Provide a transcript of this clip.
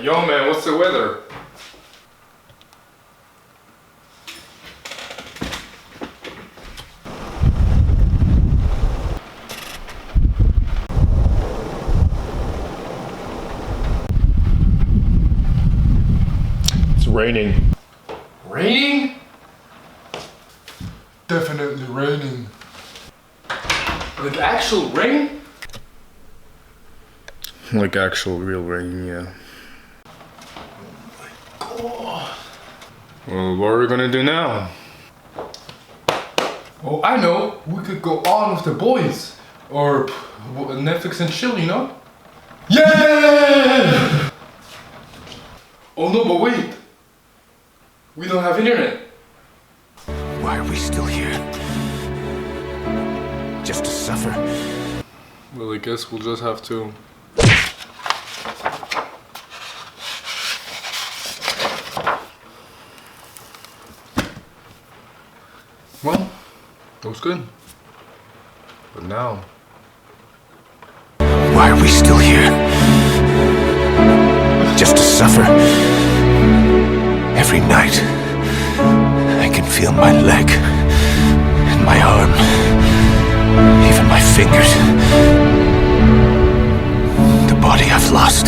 Yo man, what's the weather? It's raining. Raining? Definitely raining. Like actual rain? Like actual real rain, yeah. Well, what are we gonna do now? Oh, I know. We could go on with the boys. Or Netflix and chill, you know? Yeah! Oh no, but wait. We don't have internet. Why are we still here? Just to suffer? Well, I guess we'll just have to. Well, that was good. But now. Why are we still here? Just to suffer? Every night, I can feel my leg and my arm, even my fingers. The body I've lost.